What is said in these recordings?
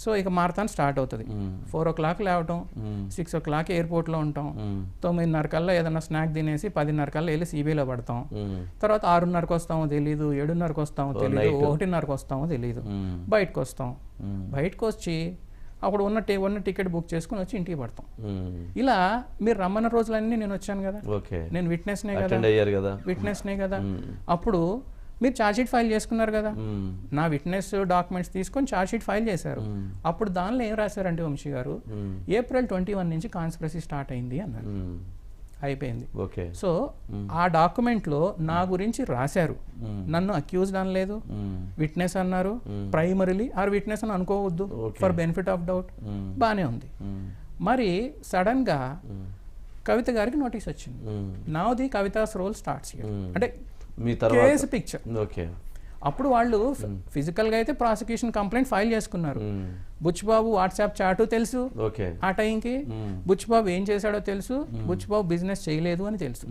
So ఇక marathon start అవుతుంది. 4 o'clock లేవటం, 6 o'clock ఎయిర్పోర్ట్లో ఉంటాం, 9:30 కల్లా ఏదైనా స్నాక్ తినేసి 10:30 కల్లా వెళ్ళి సిబిఐలో పడతాం. తర్వాత 6:30కి వస్తామో తెలీదు, 7:30కి వస్తామో తెలీదు, 1:30కి వస్తామో తెలీదు. బయటకు వస్తాం, బయటకు వచ్చి అప్పుడు ఉన్న టికెట్ బుక్ చేసుకుని వచ్చి ఇంటికి పడతాం. ఇలా మీరు రమ్మన్న రోజులన్నీ నేను వచ్చాను కదా, నేను విట్నెస్నే కదా. అప్పుడు మీరు ఛార్జ్షీట్ ఫైల్ చేసుకున్నారు కదా, నా విట్నెస్ డాక్యుమెంట్స్ తీసుకొని ఛార్జ్షీట్ ఫైల్ చేశారు. అప్పుడు దానిలో ఏం రాశారంటే వంశీ గారు, April 21 నుంచి కాన్స్పిరసీ స్టార్ట్ అయింది అన్నారు. అయిపోయింది. సో ఆ డాక్యుమెంట్లో నా గురించి రాశారు, నన్ను అక్యూజ్డ్ అనలేదు, విట్నెస్ అన్నారు. ప్రైమరీలీ ఆర్ విట్నెస్ అని అనుకోవద్దు, ఫర్ బెనిఫిట్ ఆఫ్ డౌట్, బానే ఉంది. మరి సడన్ గా కవిత గారికి నోటీస్ వచ్చింది. Now the Kavitha's role starts here, అంటే కేసు పిక్చర్. అప్పుడు వాళ్ళు ఫిజికల్ గా అయితే ప్రాసిక్యూషన్ కంప్లైంట్ ఫైల్ చేసుకున్నారు. బుచ్చిబాబు వాట్సాప్ చాటు తెలుసు, ఆ టైంకి బుచ్చిబాబు ఏం చేశాడో తెలుసు, బుచ్చిబాబు బిజినెస్ చేయలేదు అని తెలుసు,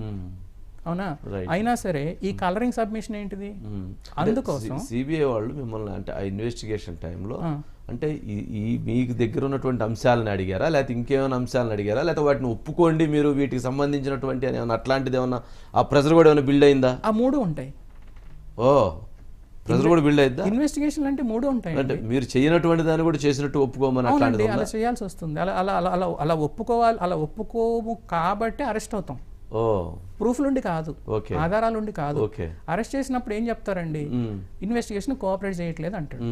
అవునా? అయినా సరే ఈ కలరింగ్ సబ్మిషన్ ఏంటిది? అందుకోసం సిబిఐ వాళ్ళు మిమ్మల్ని అంటే ఆ ఇన్వెస్టిగేషన్ టైంలో అంటే ఈ మీకు దగ్గర ఉన్నటువంటి అంశాలను అడిగారా, లేకపోతే ఇంకేమైనా అంశాలను అడిగారా, లేకపోతే వాటిని ఒప్పుకోండి మీరు వీటికి సంబంధించినటువంటి ఏమైనా అట్లాంటిది ఏమన్నా ఆ ప్రెజర్ కూడా ఏమైనా బిల్డ్ అయిందా? ఆ మూడు ఉంటాయి. ఓ ప్రెజర్ కూడా బిల్డ్ అయిందా? ఇన్వెస్టిగేషన్ అంటే మూడు ఉంటాయి. అంటే మీరు చేయనటువంటి దాన్ని కూడా చేసినట్టు ఒప్పుకోమని అట్లాంటిది అలా చేయాల్సి వస్తుంది. అలా ఒప్పుకోవాలి. అలా ఒప్పుకోము కాబట్టి అరెస్ట్ అవుతాం. ప్రూఫ్లుండి కాదు, ఆధారాలుండి కాదు. అరెస్ట్ చేసినప్పుడు ఏం చెప్తారండి, ఇన్వెస్టిగేషన్ కోఆపరేట్ చేయట్లేదు అంటాడు.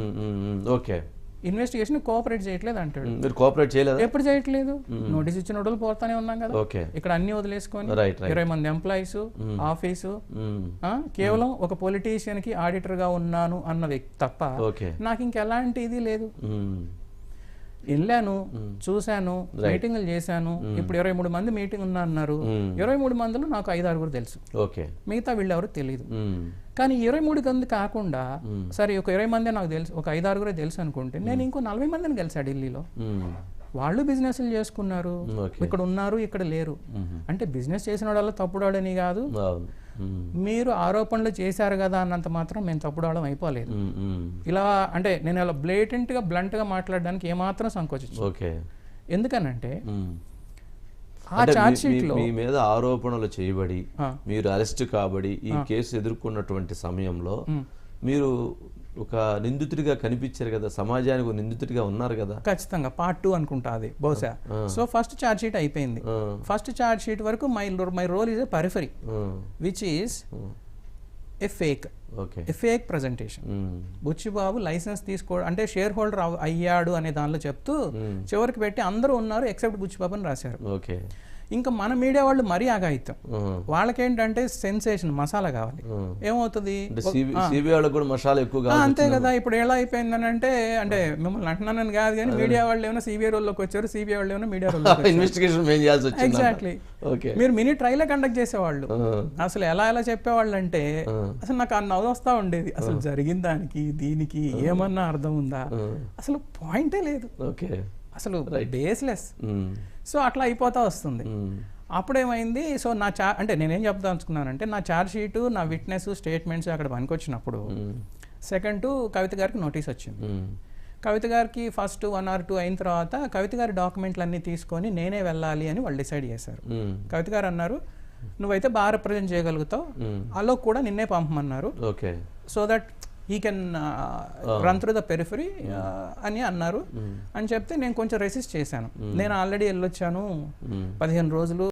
ఇన్వెస్టిగేషన్ కోఆపరేట్ చేయట్లేదు అంటాడు. మీరు కోఆపరేట్ చేయలేదు? ఎప్పుడు చేయట్లేదు, నోటీస్ ఇచ్చిన రోజులు పోతానే ఉన్నాం కదా. ఇక్కడ అన్ని వదిలేసుకొని 20 మంది ఎంప్లాయీస్, ఆఫీసు, కేవలం ఒక పొలిటీషియన్ కి ఆడిటర్ గా ఉన్నాను అన్న వ్యక్తి తప్ప నాకు ఇంకెలాంటి ఇది లేదు. వెళ్ళాను, చూశాను, మీటింగ్లు చేశాను. ఇప్పుడు 23 మంది మీటింగ్ ఉన్నా అన్నారు. 23 మందిలో నాకు 5-6 తెలుసు, మిగతా వీళ్ళెవరు తెలియదు. కానీ 23 మంది కాకుండా సరే ఒక 20 మంది నాకు తెలుసు, ఒక 5-6 తెలుసు అనుకుంటే నేను ఇంకో 40 మందిని కలిసా ఢిల్లీలో. వాళ్ళు బిజినెస్లు చేసుకున్నారు, ఇక్కడ ఉన్నారు, ఇక్కడ లేరు. అంటే బిజినెస్ చేసిన వాళ్ళ తప్పుడాడని కాదు, మీరు ఆరోపణలు చేశారు కదా అన్నంత మాత్రం మేము తప్పుడాడం అయిపోలేదు. ఇలా అంటే నేను అలా బ్లేటెంట్ గా బ్లంట్ గా మాట్లాడడానికి ఏమాత్రం సంకోచించు. ఎందుకనంటే ఆ ఛార్జ్ షీట్ లో మీ మీద ఆరోపణలు చేయబడి మీరు అరెస్ట్ కాబడి ఈ కేసు ఎదుర్కొన్నటువంటి సమయంలో మీరు ఒక నిందితుడిగా కనిపించారు కదా, సమాజానికి ఒక నిందితుడిగా ఉన్నారు కదా. ఖచ్చితంగా Part 2 అనుకుంటా అది బహుశా. సో ఫస్ట్ ఛార్జ్ షీట్ అయిపోయింది. ఫస్ట్ ఛార్జ్ షీట్ వరకు my role is a periphery which is a fake presentation. Buchibabu license తీసుకోవడం అంటే షేర్ హోల్డర్ అయ్యాడు అనే దానిలో చెప్తూ చివరికి పెట్టి అందరూ ఉన్నారు ఎక్సెప్ట్ బుచ్చిబాబు అని రాశారు. ఇంకా మన మీడియా వాళ్ళు మరీ ఆగాయితం, వాళ్ళకేంటంటే సెన్సేషన్ మసాలా కావాలి. ఏమవుతుంది, అంతే కదా. ఇప్పుడు ఎలా అయిపోయిందని అంటే మిమ్మల్ని అంటున్నానని కాదు కానీ మీడియా వాళ్ళు ఏమైనా సిబిఐ రోల్లోకి వచ్చారు, సిబిఐ వాళ్ళు ఏమైనా మీడియా రోల్. ఎగ్జాక్ట్లీ. మీరు మినీ ట్రైలే కండక్ట్ చేసేవాళ్ళు. అసలు ఎలా చెప్పేవాళ్ళు అంటే అసలు నాకు నవ్వు వస్తా ఉండేది. అసలు జరిగిన దానికి దీనికి ఏమన్నా అర్థం ఉందా, అసలు పాయింటే లేదు, అసలు బేస్లెస్. సో అట్లా అయిపోతా వస్తుంది. అప్పుడేమైంది, సో నా అంటే నేనేం చెప్దానుకున్నానంటే నా ఛార్జ్ షీటు, నా విట్నెస్ స్టేట్మెంట్స్ అక్కడ పనికొచ్చినప్పుడు సెకండ్ కవిత గారికి నోటీస్ వచ్చింది. కవిత గారికి ఫస్ట్ 1 or 2 అయిన తర్వాత కవిత గారి డాక్యుమెంట్లు అన్నీ తీసుకొని నేనే వెళ్ళాలి అని వాళ్ళు డిసైడ్ చేశారు. కవిత గారు అన్నారు నువ్వైతే బాగా రిప్రజెంట్ చేయగలుగుతావు, అలో కూడా నిన్నే పంపమన్నారు, so that he can run through the periphery అని అన్నారు. అని చెప్తే నేను కొంచెం రెసిస్ట్ చేశాను. నేను ఆల్రెడీ వెళ్ళొచ్చాను 15 రోజులు